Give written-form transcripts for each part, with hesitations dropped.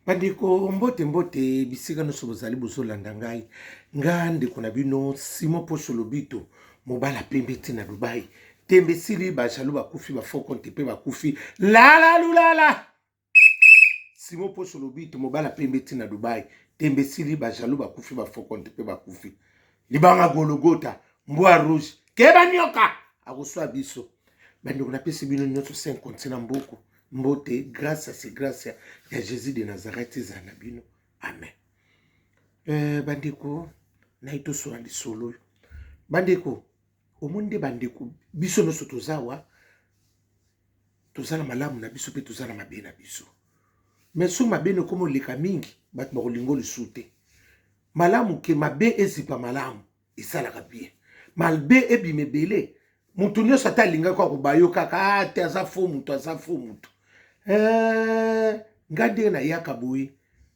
Bandeko mbote mbote bisika nyonso bozali bozolanda ngai nga ndeko na bino Simon Poso Lobito mobala pembe ti na Dubai tembe sili bajalo bakufi bafokonte mpe bakufi lala lulala Simon Poso Lobito mobala pembe ti na Dubai tembe sili bajalo bakufi bafokonte mpe bakufi libanga Golgota mbwa rouge keba nyoka akoswa biso bandeko napesi bino nyonso 5 continent mboko mbote grâce à ces grâces ya Jésus de Nazareth ezala bino amen. Bandeko naito so ali solo bandeko omonde bandeko biso noso tozawa tozala malamu na biso pe tozala mabe na biso mais so mabe ne komo leka mingi bat bakolingo lisute malamu ke mabe ezipa malamu esalaka bien malbe ebimebele mutu nyonso ata alingaki akobayo kaka te aza fo mutu aza fo mutu nga ndenge nayaka boye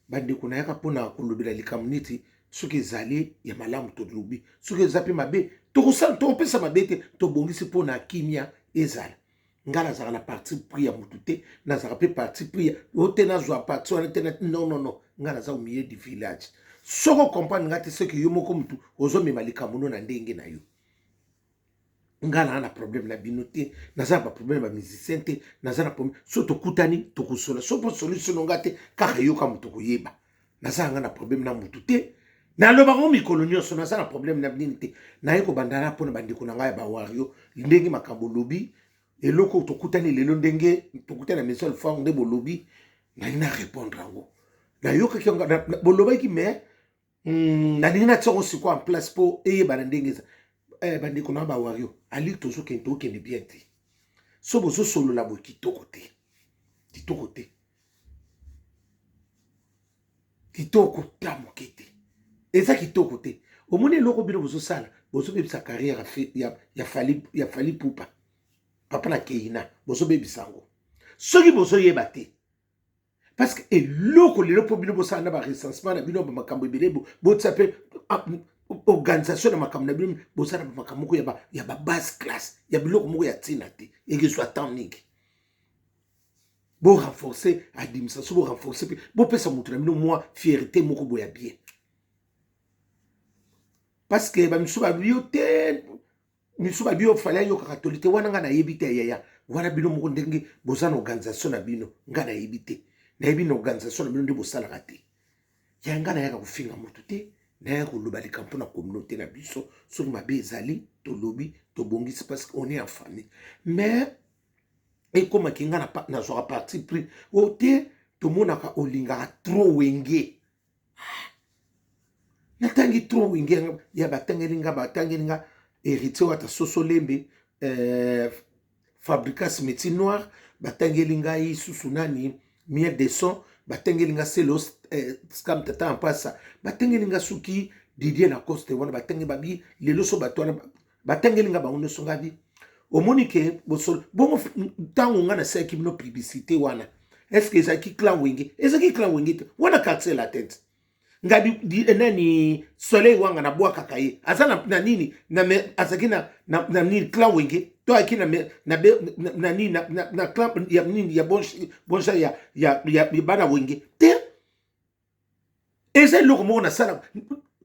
bandeko nayaka mpona kolobela likambo neti soki ezali ya malamu tolobi soki eza mpe mabe tokopesa mabe te tobongisi mpona kimia ezala nga nazalaka na parti pris ya mutu te nazalaka mpe parti pris ote nazwa parti wana te non nga naza au milieu du village soko comprendre nga te soki yo moko mutu ozomema likambo no na ndenge na yo nga na problème na bino te naza ba problème ba musicien te naza na problème so tokutani tokosola so po solution nga te kaka yoka mutu koyeba naza nga na problème na mutu te naloba ngo mikolo nyonso naza na problème na bino te naye kobandana mpona bandeko na ngai ba wario ndenge makambo lobi eloko tokutani lelo ndenge tokutani na maison fond nde bolobi na répondre ngo na yoka ki nga boloba ki mais na ndenge na tsongo siko en place po eyeba ndenge za bandeko na ba wario ali tozo kento kende bien te so bozo solo la boy kitoko te kitoko ta mokete eza kitoko te omoni eloko bino bozo sala bozo bebisa carrière ya fali pupa papa na keina bozo bebisa ngo soki bozo yeba te parce que eloko lelo po bino bosala na ba recensement na bino ba makambo ebele bo tsape organisation na makambo na bino bosala ba makambo moko ya ba basse classe ya biloko moko ya tina te ekezwa temps mingi bo renforcer administration bo renforcer bo pesa mutu na bino moi fierté moko boya bien parce que ba misu ba biote misu ba bio fala yo catholique wana nga na yebite yaya wana bino moko ndenge bozana organisation na bino nga na yebite na yebino organisation na bino ndi bosala te ya nga na yaka kufinga mutu te na koloba likambo na communauté na biso soki mabe ezali tolobi tobongisi parce qu'on est en famille mais ekomaki nga nazwaka parti pris o te tomonaka olingaka trop wenge natangi trop wenge ya batangeli nga héritier wata soso lembe fabricas métier noir batangeli ngai susu nani miel de son batengeli nga selos scam tata en passa batengeli nga suki Didier na coste wana batenge babi lelo so batwana batengeli nga bango so ngabi omoni ke bosol bongo tango nga na seki bino publicité wana est-ce que ezaki clan wenge te wana kakse la tête ngabi nani soleil wanga na bwa kakaye azana na nini na azaki na nini clan wenge to aki na nini na clan ya nini ya boncha ya bana wenge te eza loko moko na sala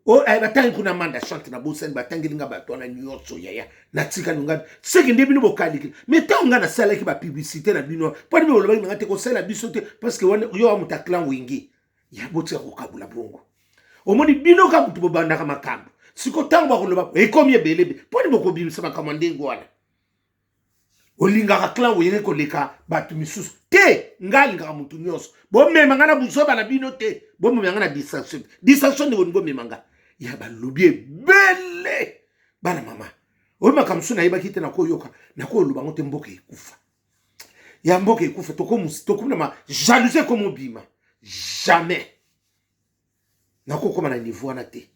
o ay batangi kuna manda chante na bosen batangi linga batona nyonso yaya na tika nunga seki nde bino bokaliki mais tant nga na sala ki ba publicité na bino po ni boloba nga te ko sala biso te parce que yo amuta clan wenge ya botia ko kabula bongo omoni bino ka mutu bobanda ka makambo siko tango bakoloba ekomi ebelebe po ni boko bimisa makambo ndengo wana olingaka clan wenge koleka batu misusu te ngalingaka mutu nyonso bomema nga na buzoba na bino te bomema nga na distraction ni bongo memanga ya balobi ebele bana mama oyo makambo so nayebaki te nakoyoka nakoloba ngo te mboka ekufa ya mboka ekufa tokomuna ma jalousie komo bima jamais nakokoma na niveau wana te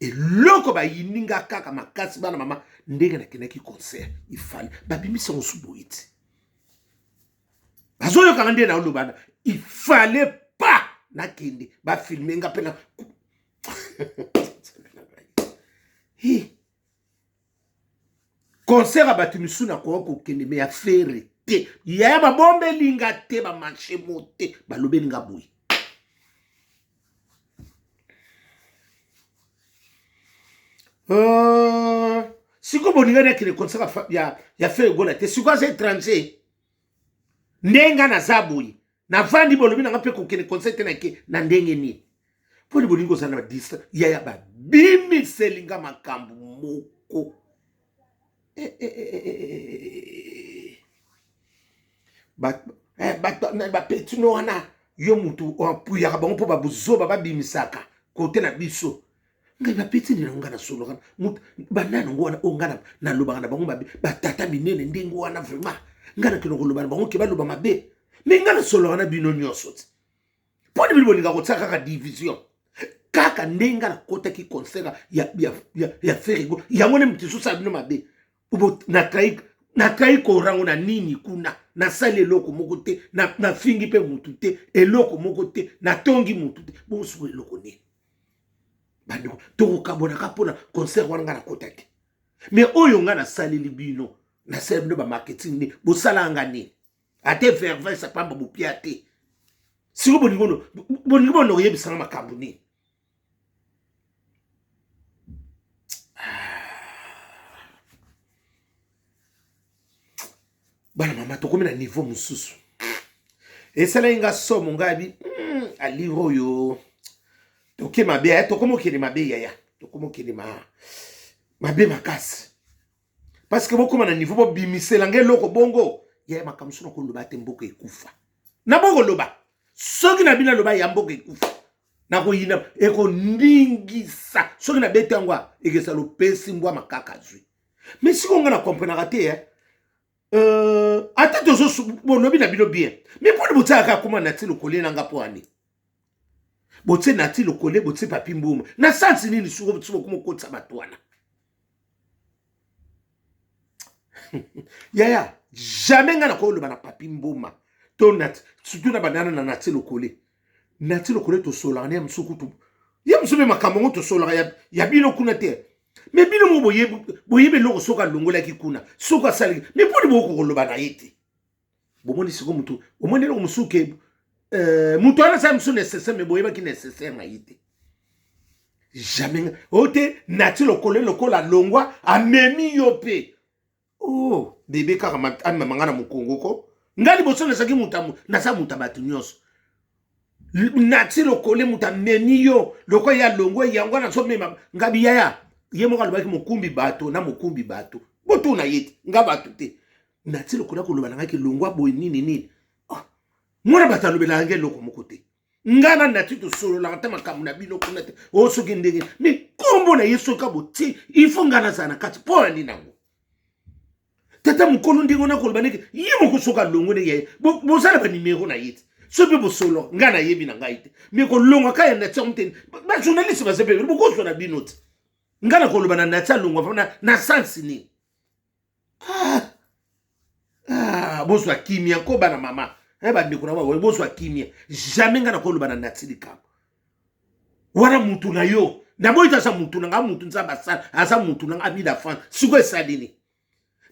eloko bayininga kaka makasi bana mama ndenge nakendaki concert ifale babimisa ngo suboiti bazoyoka nde na olobana il fallait pas nakende bafilme nga pena concert abatu misu na kokende me ya fere te yaya babombeli nga te bamarche mo te balobeli nga boye siko boninga nekele konsaka ya fe egola te siko aza étranger ndenga naza boye navandi bolobi nanga mpe kokende conseil te nake na ndenge nini mponi bolingi ozala na badistra yaya babimiseli nga makambo moko bapetino wana yo mutu apuyaka bango mpo babuzoba babimisaka kote na biso ngai bapetini nango nga na solo kana banda nango wana o nga nalobaka na bango mabe batata minene ndenge wana vraiment nga nakende koloba na bango ke baloba mabe me nga na solo wana bino nyonso ti mponi bino bolinga kotia kaka division kaka ndenge nga nakotaki concert ya ferigo yango ne mutu sosala bino mabe natrahi korango na nini kuna nasali eloko moko te nafingi mpe mutu te eloko moko te natongi mutu te bosuku eloko nini bandeko tokokabonaka mpona concert wana nga nakotaki me oyo nga nasaleli bino nasali bino bamarketing nini bosalanga nini ate vervesa pamba bopia te siko boningi bono koyebisanga makambo nini bana mama tokomi na niveau mosusu esala inga somo ngabi a livre oyo toke mabe tokomi okende mabe yaya tokomi okende mabe makasi parce que bokoma na niveau bobimisela nga eloko bongo yaya makambo so nakoloba te mboka ekufa na bokoloba soki na bino aloba ya mboka ekufa nakoyina ekondingisa soki na bete yango ekesa lopesi mbwa makaka zwi me siko nga na komprenaka te ata tozo bonobi na bino bien me mponi botiaka akoma na ti lokole nanga mpo ani botie na ti lokole botie papi mbuma na sansi nini siko bokoma okotisa bato wana yaya jamais nga nakoloba na papi mbuma to nati surtout na banana na nati lokole tosolaka ya mosuku ya mosu mpe makambo ngo tosolaka ya bino kuna te me bino mo boyebe eloko soki alongolaki kuna soki asalaki me mponi bokokoloba na ye te bomoni siko mutu omoni eloko mosuku ke mutu wana asala mosu nécessaire me boyebaki nécessaire na ye te jamais oyo te nati lokola alongwa amemi yo mpe bebe kaka amemanga na mokongo ko nga liboso nasaki nasa muta bato nyonso nati lokole mutu amemi yo lokola ya longwa yango nazomema nga biyaya ye moko alobaki mokumbi bato na mokumbi bato botuna ye te nga bato te nati lokola koloba nangaki longwa boye nini mwana bato alobelaka nga eloko moko te nga na nati tosololaka te makambo na bino kuna te soki ndenge me kombo na ye soki abotie ifo nga nazala na kati mpo na nini nango tata mokolo ndenge wana koloba ndenge ye moko soki alongwe ndenge ye bozala banimero na ye te so mpe bosolo nga nayebi na ngai te me kolongwa ka ya nati yango te bajournaliste basepebeli bokozwa na bino te nga na koloba na nati alongwa na sansi nini bozwa kimia ko bana mama bandeko na baboye bozwa kimia jamais nga na koloba na nati likambo wana mutu na yo naboyi aza mutu na nga mutu nzambe asala aza mutu na nga abida fan siko esali nini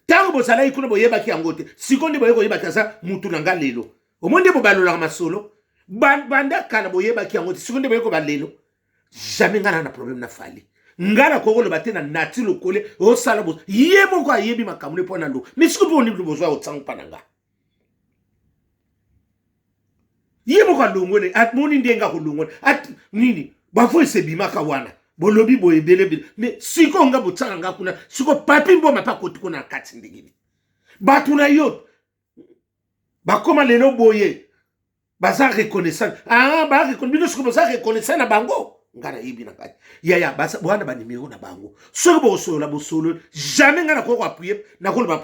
ntango bozalaki kuna boyebaki yango te siko nde boye koyebaki aza mutu na nga lelo omoi nde bobalolaka masolo banda kala boyebaki yango te siko nde boye koba lelo jamais nga na problème na fali nga na kokoloba te na nati lokole osala ye moko ayebi makambo mpo na lo me siko mpo ondibili bozwa otsango mpa na nga ye moko alongone moni nde nga kolongone nini bafo esebimaka wana bolobi boye belebele me siko nga botsaka nga kuna siko papi mboma mpa koti kuna na kati ndengini bato na yo bakoma lelo boye baza reconnaissant bino siko baza reconnaissant na bango nga nayebi na kati yaya wana banimero na bango soki bosolola bosolo jamais nga nakoko apuye nakoloba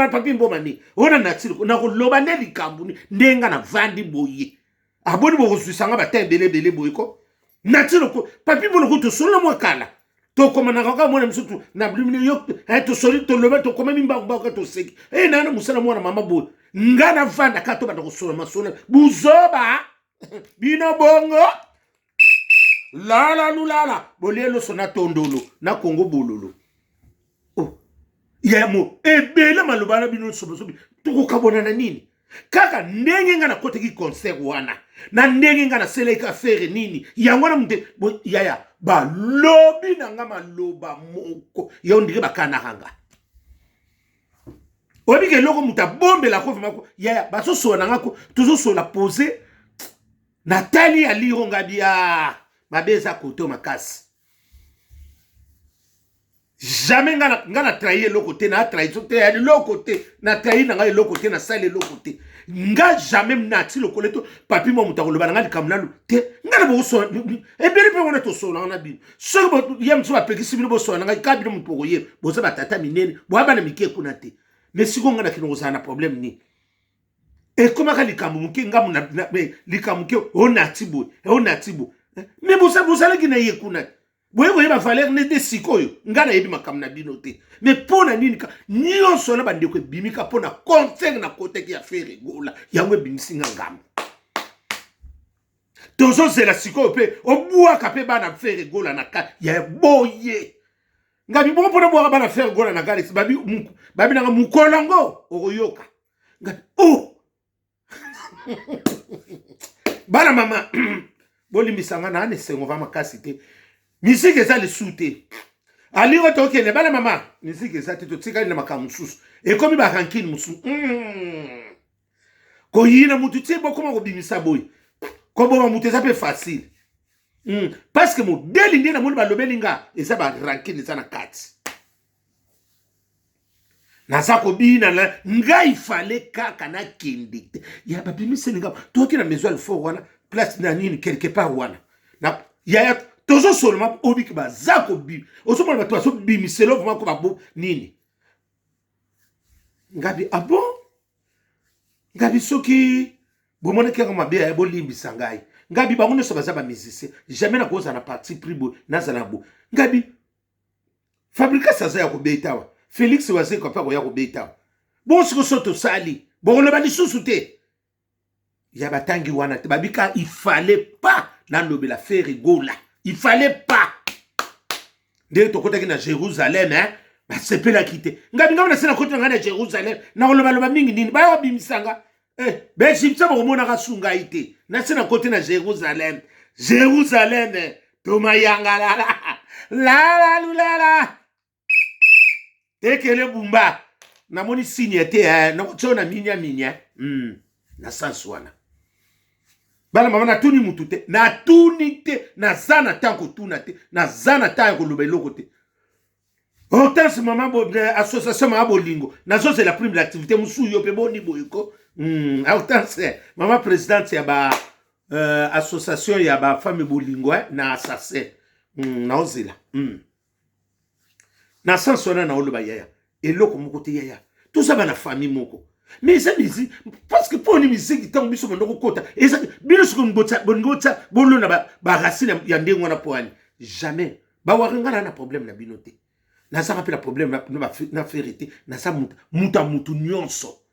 papi mboma ni ona natili nakoloba nde likambo nde nga navandi boye aboni bokozwisanga bata ebelebele boye ko natili papi mbona ko tosolola mwa kala tokomanaka kaka mwana mosusu na blimine yo tosoli toloba tokoma mimbangubaka toseki nana mosala mwana mama boye nga navanda kaka tobanda kosolola masolo buzoba bino bongo lala lulala bolelo sona tondolo na kongo bololo yamo ebele maloba na bino sobosobi tokokabona na nini kaka ndenge nga na koteki concert wana na ndenge nga na seleka fere nini yango na mute yaya balobi na nga maloba moko yo ndike bakanaka nga obike eloko mutu abombela ko vimako yaya bazosola na nga ko tozosola pose na tali ya liro nga bia mabe eza kote makasi jamais nga na trahi eloko te na trahi te ya eloko te na trahi na nga eloko te na sali eloko te nga jamais mnati lokole to papi mo muta koloba nga likambo nalo te nga na boso ebeli pe wana to sola na bino so bo yem so apekisi bino boso na nga ka bino mutu koye boza batata minene bo abana mike kuna te mais siko nga na kino kozana problème ni e koma ka likambo muke nga muna likambo ke onati bo mais boza la kina ye kuna boye ba valeur ne de sikoyo nga na yebi makam na bino te mais pona nini ka nyonso na bandeko bimika pona concert na kote ki ya fere gola yango bimisinga ngambo tozo zela sikoyo pe obua ka pe bana fere gola na ka ya boye ngabi bo pona bwa bana fere gola na galaxy babi na mukolongo oyoka ngabi bana mama bolimisanga na ne sengo va makasi te musique eza le soute alingo tokende bana mama musique eza te totikali na makambo mosusu ekomi barankine mosusu koyina mutu tie bokoma kobimisa boye koboma mutu eza mpe facile parce que modeli nde namoni balobeli nga eza barankine eza na kati naza kobina na ngai fale kaka nakende te ya babimiseli nga toki na maison alfort wana place na nini quelque part wana na yaya tozo seulement obiki bazako bi osomona bato baso bimiselo vraiment ko babo nini ngabi abo ngabi soki bomona kaka mabe ya bolimbisa ngai ngabi bango ne so baza ba musicien jamais na koza na parti pris bo nazana bo ngabi fabrika saza ya ko betawa Félix waze ko pa ko ya ko betawa bon siko soto sali bon le ba lisusu te ya batangi wana te babika il fallait pas na lobela faire rigola. Il fallait pas. De to kota na Jérusalem hein. Ba sepe la quitter. Ngabi ngam na sena kota na Jérusalem. Na oloba loba mingi nini ba bimisanga. Be jipsa ba mona ka sunga ite. Na sena kota na Jérusalem. Jérusalem to mayanga la. Tekele bumba. Na moni signe te na chona minya. Na sanswana. Bana mama na tuni mutu te na tuni te na zana tanko tuna te na zana tanko lobeloko te Hortense mama bo association mama bolingo na zo c'est la prime l'activité musu yo pe boni boyiko Hortense mama présidente ya ba association ya ba femme bolingo na assassin na ozela na sansona na oloba yaya eloko moko te yaya tout ça bana famille moko. Mais ça musique parce que pour une musique tant biso mondoko kota et ça bino soko ngota bolo na ba racine ya ndengo na poani jamais ba waranga na problème na binote na ça rappelle problème na vérité na ça mutu nyonso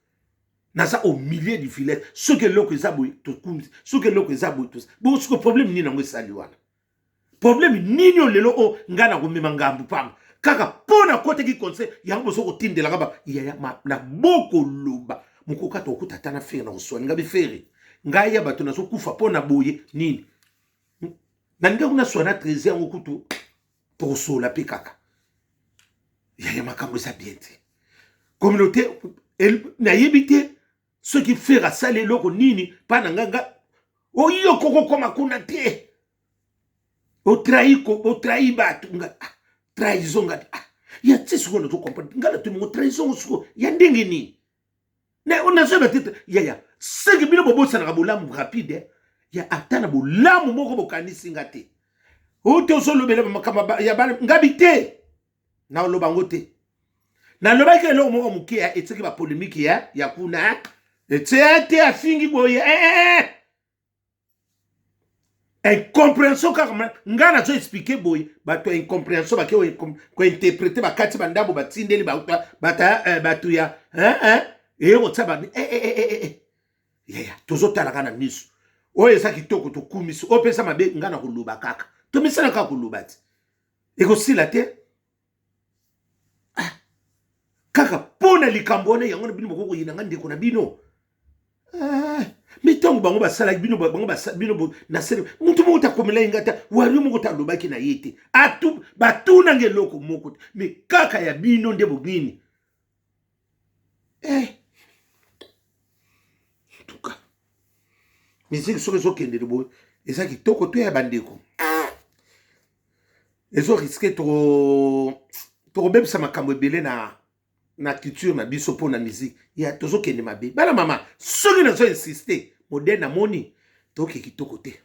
na ça au milieu du village ce que loko zaboy to kum ce que loko zaboy to bon ce problème ni na ngo sali wana problème nini lelo o ngana ko mema ngambu pam kaka pona kote ki conseil yango soko tindela ngaba ya na boko loba mukoka to kutata na fere na uswani ngabi fere ngaya bato na sokufa pona boye nini na nga kuna swana 13 yango kutu to sola pe kaka ya makambo za biente communauté na yebite ce qui fait à sale loko nini pana nganga o yo koko koma kuna te o trahi batu nga trahison ngati ya tsiko ndo to comprendre ngala to mo trahison suko ya ndenge ni na on a jamais tête ya c'est que bino bobo sana ka bolamu rapide ya atana bolamu moko bokanisi ngati o te so lobela makama ya bana ngabi te na loba ngote na loba ke lo moko muke ya etiki ba polémique ya kuna te afingi boye incompréhension car ngana zo expliquer boy bato incompréhension ba ko interpréter ba kati bandabo batindeli batu ya et on tsaba ya tozo tala kana miso o esa kitoko to kumiso o pesa mabe ngana ko luba kaka to misana ka ko lubati e ko sila te kaka pona likambo na yango na bino boko yinanga ndeko na bino. Mitongo bango basala bino bango basala bino na sere mutu moko ta komela ingata wari moko ta lobaki na yete atu batuna ngeloko moko me kaka ya bino nde bogini tuka musique soki ezokende boye eza kitoko to ya bandeko ezo risque tokobebisa makambo ebele na culture na biso po na musique ya tozokende mabe bana mama soki nazo insister moderne na moni toke kitoko te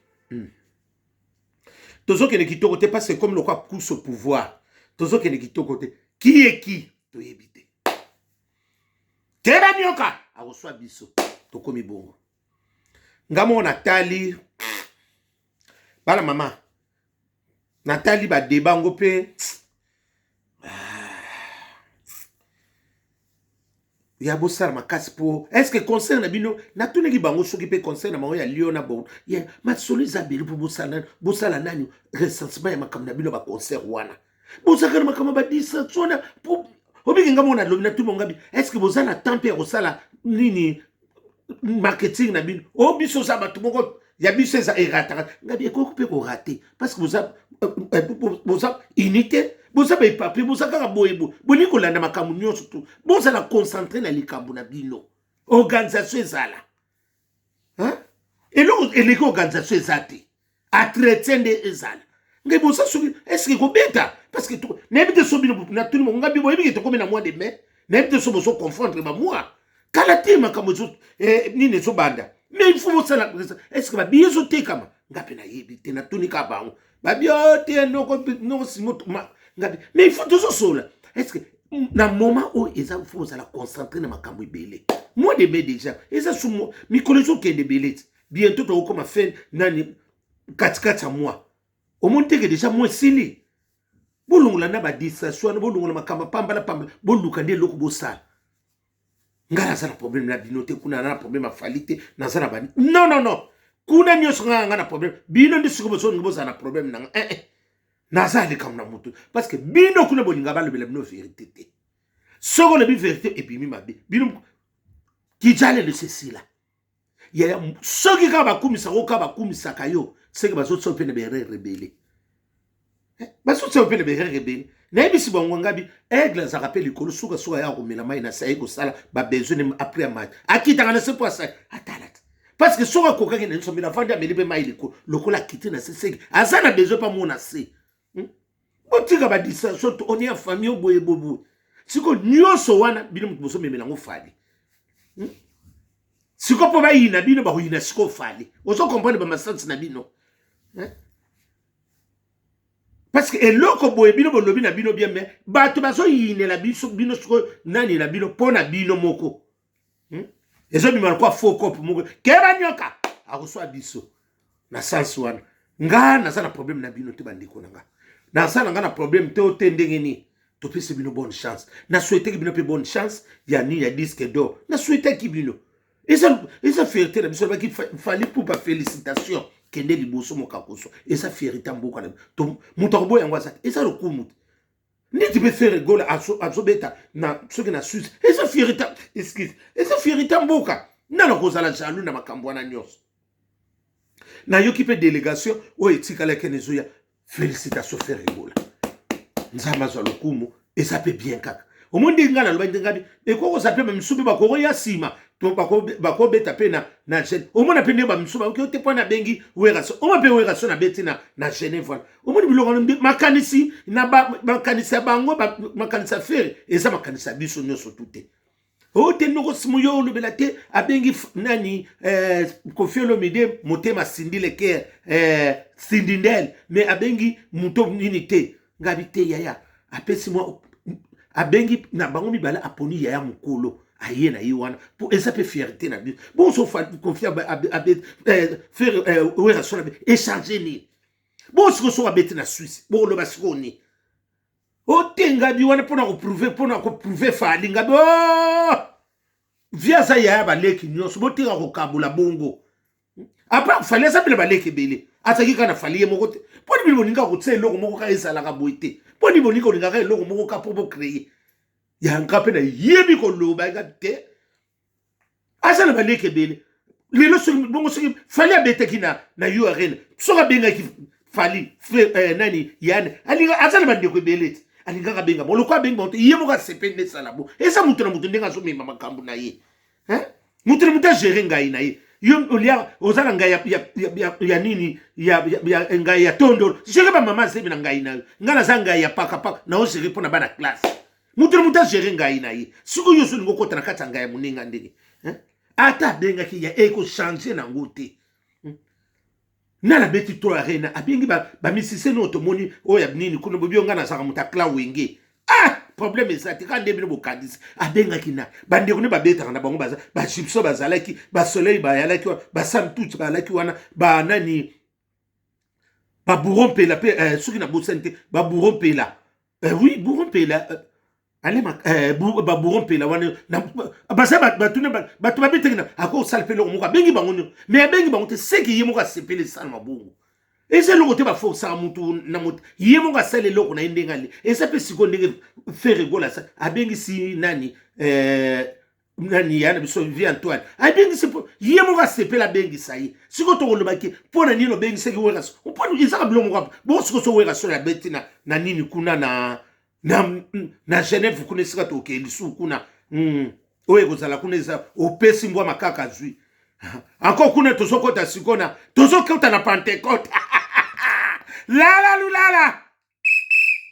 tozokende kitoko te parce que comme le quoi pousse au pouvoir tozokende kitoko te qui est qui toyebi te tera nyoka akoswa biso tokomi bongo ngamo natali bana mama natali ba débat ngo pe ya bosala makasi po est-ce que concert na bino natunaki bango soki pe concert na bango ya Lyon na bon ya masolo eza beli po bosala nani recensement ya makambo na bino ba concert wana bosaka na makambo ba distraction po obikinga mona lobi na tumo ngabi est-ce que bosala tempe ya kosala nini marketing na bino obiso sa bato moko ya biso eza erata ngabi ekoko pe ko rater parce que bosa unité bosa ba papier bosa kaka boyebo boni ko landa makambo nyonso tu bosa la concentrer na likambo na bino organisation ezala eleko organisation ezate entretien de ezala ngai bosa soki est-ce que ko beta parce que n'habite so bino na tout le monde ngabi boyebi ke to comme na mois de mai n'habite so boso confondre ba moi kala te makambo zo nini so banda mais il faut bosa la est-ce que ba biso te kama ngapi na yebi te na tunika bango ba biote no simoto ngapi mais il faut toujours sola est-ce que na moment où ils ont faut ça la concentrer na makambo ibele moi de mai déjà eza sumo mi connaissons que de belete bientôt to comme faire nani 4 mois au monde que déjà moi sili bolungula na ba distraction bolungula makambo pamba boluka nde loko bosala ngala za problème na binote kuna na problème afalite na za na bani non kuna nyoso nga na problème bino ndi siko boso ngoza na problème na na za le kam na mutu parce que bino kuna bolinga balobela bino vérité te soko le bi vérité et puis mi mabe bino ki jale le cecila ya soki ka bakumisa ko ka bakumisa kayo seke bazo tsope ne bere rebelle bazo tsope ne bere rebelle na ebisi bongo ngabi aigle za rappel ikolo suka ya komela mai na sai ko sala ba besoin après match akita ngana se poisa atalat parce que soka koka ngene nso mina fanda melibe mai liko lokola kiti na seseki azana besoin pas mona se botika ba distraction to oni ya famille boye bobo siko nyoso wana bino mboso memela ngo fali siko po ba yina bino ba yina siko fali ozo comprendre ba masansi na bino parce que eloko boye bino bolobi na bino bien mais bato bazo yine la biso bino siko nani na bino pona bino moko ezo bima kwa foko moko keba nyoka akoswa biso na sense wana nga na sana problème na bino te bandiko nanga na sana nga na problème te otendenge ni to pese bino bonne chance na souhaiter que bino pe bonne chance ya ni ya disque d'or na souhaiter ki bino esa fierté na biso ba ki fallait pour pas félicitation kende liboso mokakoso esa fierté mboka na to mutobo yango asa esa lokumu ni tu peux faire rigole à beta na soki na Suisse esa fierté excuse esa fierté mboka na kozala jaloux na makambo na nyos na yoki pe délégation o etikala kenezoya félicitations faire rigole nzamba zo lokumu esa pe bien kaka au monde ngana lo bandengabi e ko za pe msubi ba ko ya sima to ba ko beta pe na jeune au monde pe ne ba msuba ko te pona bengi weraso o ma pe weraso na beti na Genève au monde biloko makanisi na ba makanisa bango ba makanisa faire eza makanisa biso nyoso tuté o te noko simuyo lo belate abengi nani Kofiolo Mide motema sindile ke sindindel mais abengi muto nini te ngabi te yaya apesi mo abengi na bango mibala aponi yaya mukolo aye na yiwana pour esa pe fierté na bi bon so fa confier faire ouais sur échanger ni bon so abeti na Suisse bon lo basiko ni o tenga bi wana pona ko prouver fali ngabi via ça yaya baleki nyonso botenga ko kabula bongo après fallait ça bile baleki bele ataki kana fali moko te poni bi boninga ko tselo moko ka ezala ka boite poni boninga ko ninga ka eloko moko ka po créer ya ngape na yebi ko loba ga te asala baleke bele lelo so bongo so fali abete kina na URL so ka benga ki fali nani yani alinga asala bandeko bele alinga ka benga mo lokwa benga monte yemo ka sepende sala bo esa mutu na mutu ndenga so mema makambu na ye mutu na mutu gérer ngai na ye yo olia ozala ngai ya nini ya ngai ya tondo jere ba mama sebi na ngai na ngana za ngai ya paka na o jere pona bana classe mutu na mutu gérer ngai na ye siko yo so ngoko tana kata ngai muninga ndenge ata benga ki ya eko changer na ngote na la beti to arena abingi ba misise no to moni o ya nini kuno bobio ngana saka mutakla wenge problème ezati quand ndebino bokadisi abenga kina bande kone babeta na bango baza ba chipso bazalaki ba soleil ba yalaki ba sam tout ba laki wana ba nani ba bourron pela pe soki na bosante ba bourron pela oui bourron pela allez ba bourron pela wana ba sa ba tuna ba to babeta kina ako salpelo mo ka bengi bango mais bengi bango te seki yemo ka sepele sana mabungu ese loko te ba force mutu na mutu yemo ga sale loko na indengali ese pe siko ndenge faire gola sa abengi si nani nani yana biso vi Antoine abengi si yemo ga sepela bengi sai siko to lo baki pona nino bengi seki wera so pona izaka blo mo bo siko so wera so la betina na nini kuna na Genève kuna sika to ke lisu kuna oye ko zala kuna za opesi mbwa makaka zui encore kuna to sokota sikona to sokota na Pentecôte lala lulala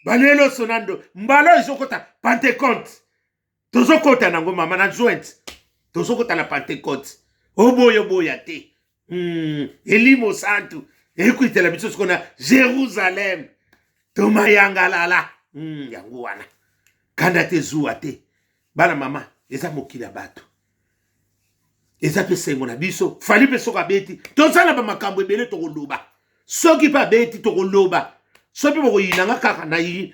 balelo sonando mbalo izokota Pentecôte tozokota nango mama na joint tozokota na Pentecôte oboyo boya te elimo santu ekuitela biso sikona Jérusalem tomayanga lala yango wana kanda te zuwa te bana mama eza mokili ya bato eza pe sengo na biso fali pe soka beti tozala ba makambo ebele to koloba soki pa beti to koloba soki boko yinanga kaka na yi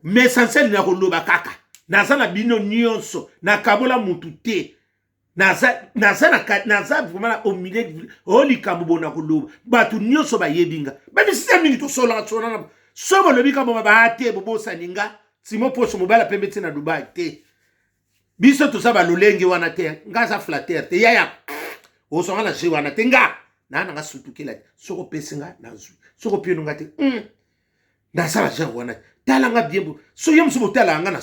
mais essentiel na koloba kaka naza na bino nyonso na kabola mutu te naza vraiment au milieu o likambo bona koloba batu nyonso ba yebinga ba bisisa mingi to sola na sobo lobi ka ba ate bobo saninga simo poso mobala pembe te na Dubai te biso to saba lolenge wana te ngaza flatter te yaya o songa na je wana te nga na nga sutukela soko pesinga na zu soko pieno ngate na sala je wana tala nga biembo so yem so botala nga na